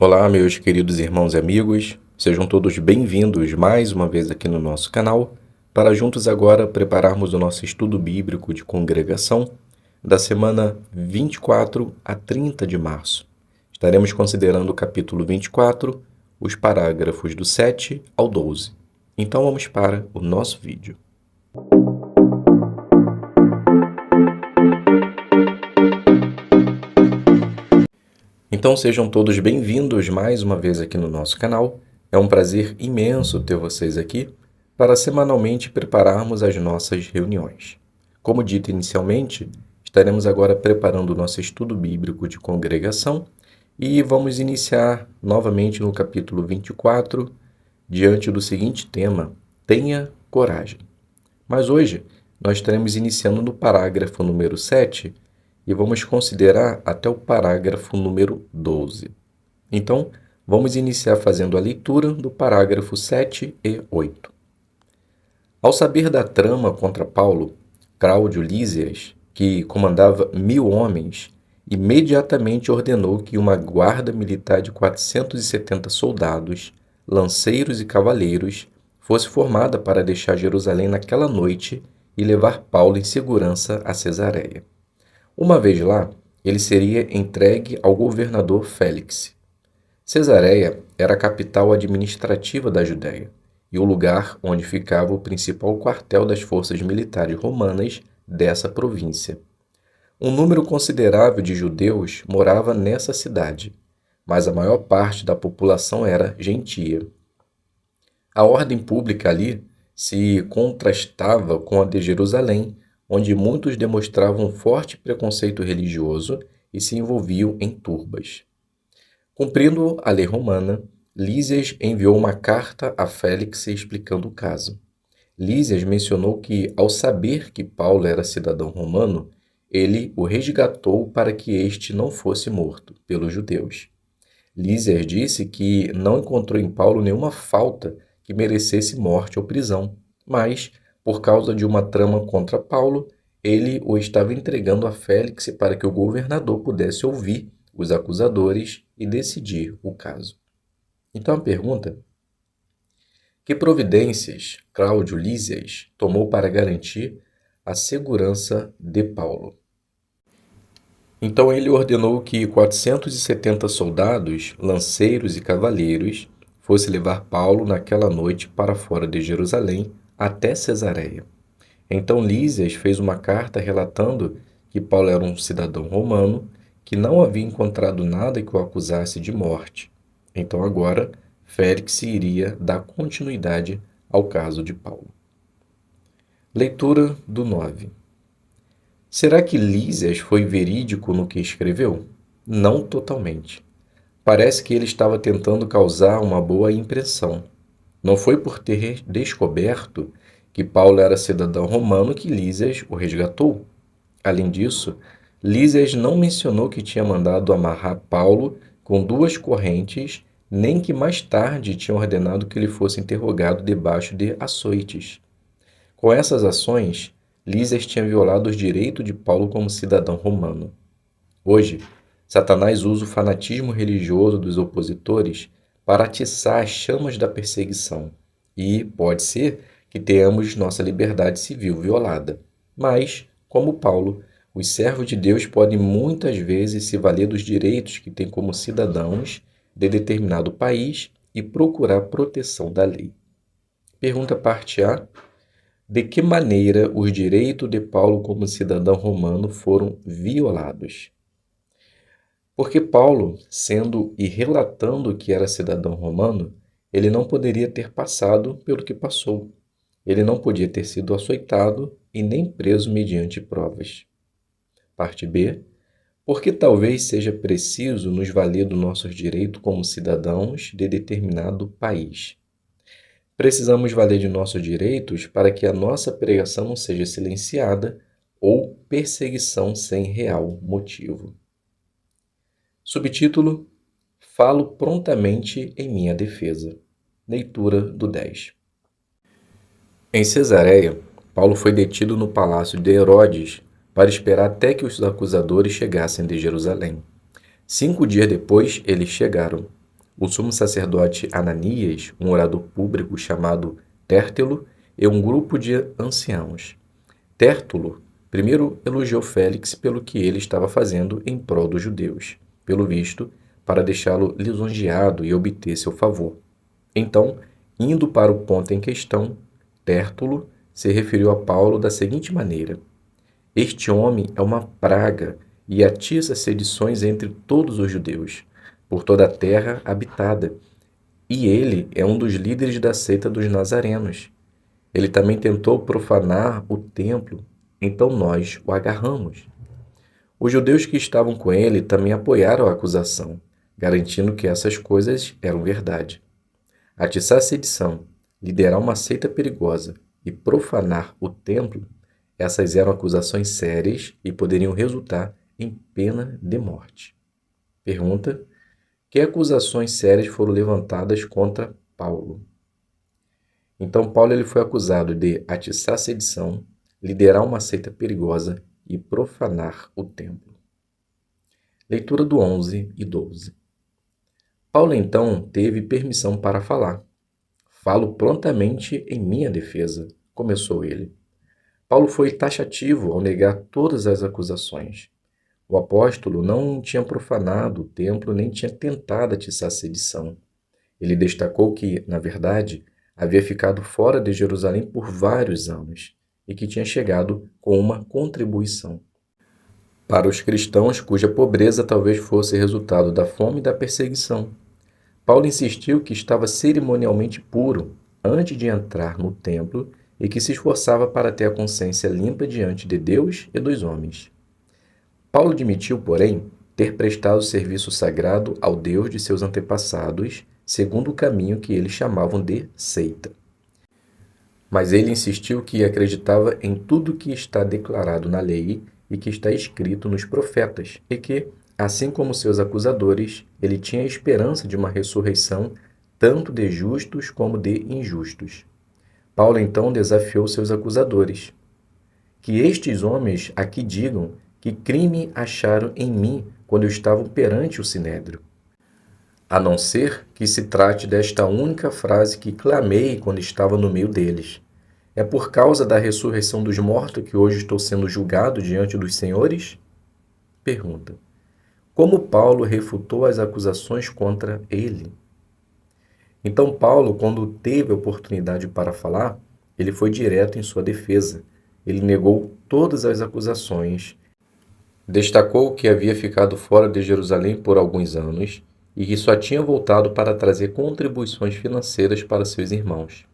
Olá, meus queridos irmãos e amigos, sejam todos bem-vindos mais uma vez aqui no nosso canal, para juntos agora prepararmos o nosso estudo bíblico de congregação da semana 24 a 30 de março. Estaremos considerando o capítulo 24, os parágrafos do 7 ao 12. Então vamos para o nosso vídeo. Então sejam todos bem-vindos mais uma vez aqui no nosso canal. É um prazer imenso ter vocês aqui para semanalmente prepararmos as nossas reuniões. Como dito inicialmente, estaremos agora preparando o nosso estudo bíblico de congregação e vamos iniciar novamente no capítulo 24, diante do seguinte tema: tenha coragem. Mas hoje nós estaremos iniciando no parágrafo número 7, e vamos considerar até o parágrafo número 12. Então, vamos iniciar fazendo a leitura do parágrafo 7 e 8. Ao saber da trama contra Paulo, Cláudio Lísias, que comandava 1.000 homens, imediatamente ordenou que uma guarda militar de 470 soldados, lanceiros e cavaleiros, fosse formada para deixar Jerusalém naquela noite e levar Paulo em segurança a Cesareia. Uma vez lá, ele seria entregue ao governador Félix. Cesareia era a capital administrativa da Judéia e o lugar onde ficava o principal quartel das forças militares romanas dessa província. Um número considerável de judeus morava nessa cidade, mas a maior parte da população era gentia. A ordem pública ali se contrastava com a de Jerusalém, onde muitos demonstravam um forte preconceito religioso e se envolviam em turbas. Cumprindo a lei romana, Lísias enviou uma carta a Félix explicando o caso. Lísias mencionou que, ao saber que Paulo era cidadão romano, ele o resgatou para que este não fosse morto pelos judeus. Lísias disse que não encontrou em Paulo nenhuma falta que merecesse morte ou prisão, mas, por causa de uma trama contra Paulo, ele o estava entregando a Félix para que o governador pudesse ouvir os acusadores e decidir o caso. Então a pergunta: que providências Cláudio Lísias tomou para garantir a segurança de Paulo? Então ele ordenou que 470 soldados, lanceiros e cavaleiros fossem levar Paulo naquela noite para fora de Jerusalém até Cesareia. Então Lísias fez uma carta relatando que Paulo era um cidadão romano, que não havia encontrado nada que o acusasse de morte. Então agora Félix iria dar continuidade ao caso de Paulo. Leitura do 9. Será que Lísias foi verídico no que escreveu? Não totalmente. Parece que ele estava tentando causar uma boa impressão. Não foi por ter descoberto que Paulo era cidadão romano que Lísias o resgatou. Além disso, Lísias não mencionou que tinha mandado amarrar Paulo com 2 correntes, nem que mais tarde tinha ordenado que ele fosse interrogado debaixo de açoites. Com essas ações, Lísias tinha violado os direitos de Paulo como cidadão romano. Hoje, Satanás usa o fanatismo religioso dos opositores para atiçar as chamas da perseguição. E pode ser que tenhamos nossa liberdade civil violada. Mas, como Paulo, os servos de Deus podem muitas vezes se valer dos direitos que têm como cidadãos de determinado país e procurar proteção da lei. Pergunta parte A. De que maneira os direitos de Paulo como cidadão romano foram violados? Porque Paulo, sendo e relatando que era cidadão romano, ele não poderia ter passado pelo que passou. Ele não podia ter sido açoitado e nem preso mediante provas. Parte B. Porque talvez seja preciso nos valer do nosso direito como cidadãos de determinado país. Precisamos valer de nossos direitos para que a nossa pregação não seja silenciada ou perseguição sem real motivo. Subtítulo: Falo prontamente em minha defesa. Leitura do 10. Em Cesareia, Paulo foi detido no palácio de Herodes para esperar até que os acusadores chegassem de Jerusalém. 5 dias depois, eles chegaram. o sumo sacerdote Ananias, um orador público chamado Tértulo, e um grupo de anciãos. Tértulo primeiro elogiou Félix pelo que ele estava fazendo em prol dos judeus, pelo visto, para deixá-lo lisonjeado e obter seu favor. Então, indo para o ponto em questão, Tértulo se referiu a Paulo da seguinte maneira: este homem é uma praga e atiça sedições entre todos os judeus, por toda a terra habitada. E ele é um dos líderes da seita dos nazarenos. Ele também tentou profanar o templo, então nós o agarramos. Os judeus que estavam com ele também apoiaram a acusação, garantindo que essas coisas eram verdade. Atiçar a sedição, liderar uma seita perigosa e profanar o templo, essas eram acusações sérias e poderiam resultar em pena de morte. Pergunta: que acusações sérias foram levantadas contra Paulo? Então, Paulo ele foi acusado de atiçar a sedição, liderar uma seita perigosa e profanar o templo. Leitura do 11 e 12. Paulo então teve permissão para falar. Falo prontamente em minha defesa, começou ele. Paulo foi taxativo ao negar todas as acusações. O apóstolo não tinha profanado o templo nem tinha tentado atiçar a sedição. Ele destacou que, na verdade, havia ficado fora de Jerusalém por vários anos e que tinha chegado com uma contribuição. Para os cristãos cuja pobreza talvez fosse resultado da fome e da perseguição, Paulo insistiu que estava cerimonialmente puro antes de entrar no templo e que se esforçava para ter a consciência limpa diante de Deus e dos homens. Paulo admitiu, porém, ter prestado serviço sagrado ao Deus de seus antepassados, segundo o caminho que eles chamavam de seita. Mas ele insistiu que acreditava em tudo que está declarado na lei e que está escrito nos profetas, e que, assim como seus acusadores, ele tinha a esperança de uma ressurreição tanto de justos como de injustos. Paulo então desafiou seus acusadores. Que estes homens aqui digam que crime acharam em mim quando eu estava perante o sinédrio, a não ser que se trate desta única frase que clamei quando estava no meio deles. É por causa da ressurreição dos mortos que hoje estou sendo julgado diante dos senhores? Pergunta: como Paulo refutou as acusações contra ele? Então Paulo, quando teve a oportunidade para falar, ele foi direto em sua defesa. Ele negou todas as acusações, destacou que havia ficado fora de Jerusalém por alguns anos e que só tinha voltado para trazer contribuições financeiras para seus irmãos.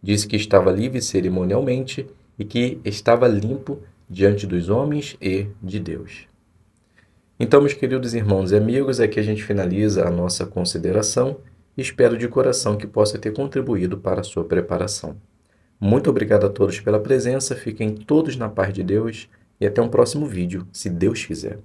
Disse que estava livre cerimonialmente e que estava limpo diante dos homens e de Deus. Então, meus queridos irmãos e amigos, aqui a gente finaliza a nossa consideração e espero de coração que possa ter contribuído para a sua preparação. Muito obrigado a todos pela presença, fiquem todos na paz de Deus e até um próximo vídeo, se Deus quiser.